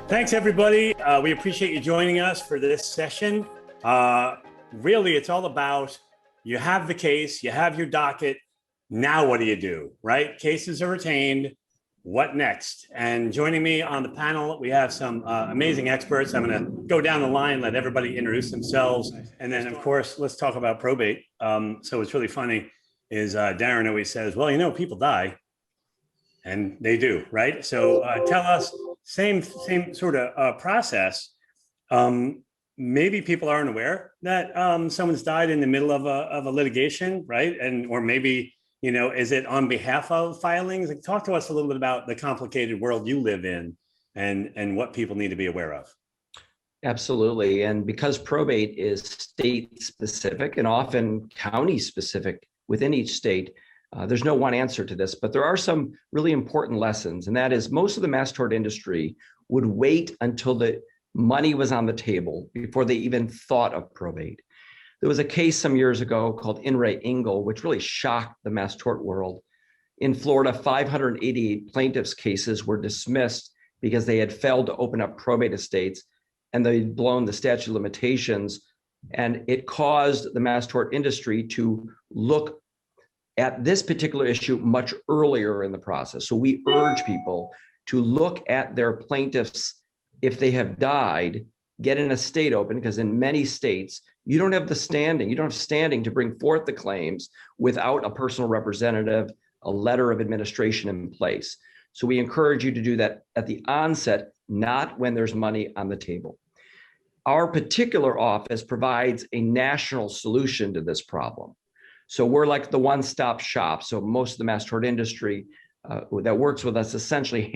Thanks, everybody. We appreciate you joining us for this session. Really, it's all about you have the case, you have your docket. Now, what do you do, right? Cases are retained. What next? And joining me on the panel, we have some amazing experts. I'm going to go down the line, let everybody introduce themselves. And then, of course, let's talk about probate. So what's really funny is Darren always says, well, you know, people die. And they do, right? So tell us, same sort of process. Maybe people aren't aware that someone's died in the middle of a litigation, right? And or maybe, you know, is it on behalf of filings? Like, talk to us a little bit about the complicated world you live in and what people need to be aware of. Absolutely. And because probate is state specific and often county specific within each state, there's no one answer to this, but there are some really important lessons. And that is most of the mass tort industry would wait until the money was on the table before they even thought of probate. There was a case some years ago called In re Engel, which really shocked the mass tort world. In Florida, 588 plaintiffs' cases were dismissed because they had failed to open up probate estates and they'd blown the statute of limitations. And it caused the mass tort industry to look at this particular issue much earlier in the process. So we urge people to look at their plaintiffs if they have died, get an estate open, because in many states, you don't have standing to bring forth the claims without a personal representative, a letter of administration in place. So we encourage you to do that at the onset, not when there's money on the table. Our particular office provides a national solution to this problem. So we're like the one-stop shop. So most of the mass tort industry that works with us essentially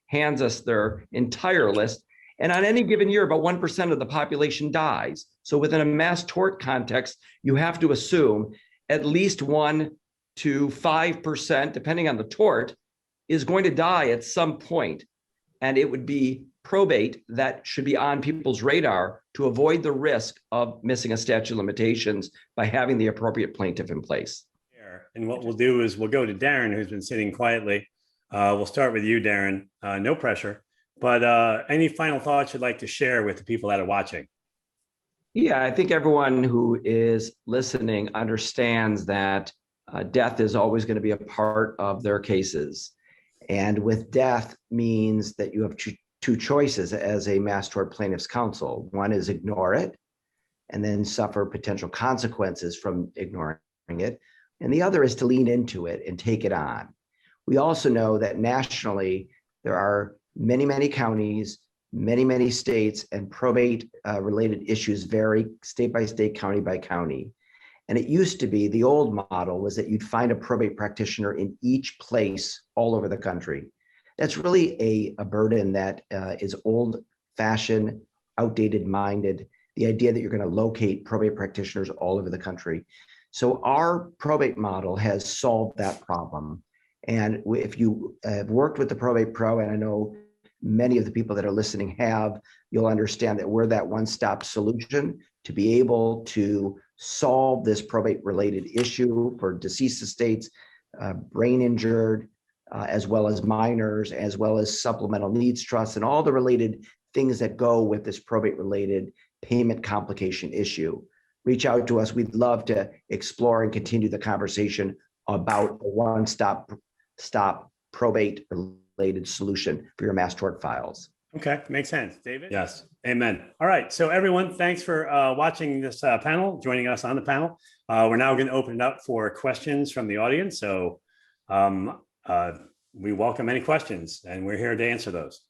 hands us their entire list. And on any given year, about 1% of the population dies. So within a mass tort context, you have to assume at least 1 to 5%, depending on the tort, is going to die at some point. And it would be probate that should be on people's radar to avoid the risk of missing a statute of limitations by having the appropriate plaintiff in place. And what we'll do is we'll go to Darren, who's been sitting quietly. We'll start with you, Darren. No pressure, but any final thoughts you'd like to share with the people that are watching? Yeah, I think everyone who is listening understands that death is always going to be a part of their cases. And with death means that you have two choices as a mass tort plaintiff's counsel. One is ignore it and then suffer potential consequences from ignoring it. And the other is to lean into it and take it on. We also know that nationally, there are many, many counties, many states, and probate related issues vary state by state, county by county. And it used to be, the old model was that you'd find a probate practitioner in each place all over the country. That's really a burden that is old-fashioned, outdated-minded, the idea that you're going to locate probate practitioners all over the country. So our probate model has solved that problem. And if you have worked with the Probate Pro, and I know many of the people that are listening have, you'll understand that we're that one-stop solution to be able to solve this probate-related issue for deceased estates, brain injured, as well as minors, as well as supplemental needs trusts, and all the related things that go with this probate-related payment complication issue. Reach out to us. We'd love to explore and continue the conversation about a one-stop probate-related solution for your mass tort files. Okay, makes sense. David? Yes, amen. All right, so everyone, thanks for watching this panel, joining us on the panel. We're now going to open it up for questions from the audience. So we welcome any questions, and we're here to answer those.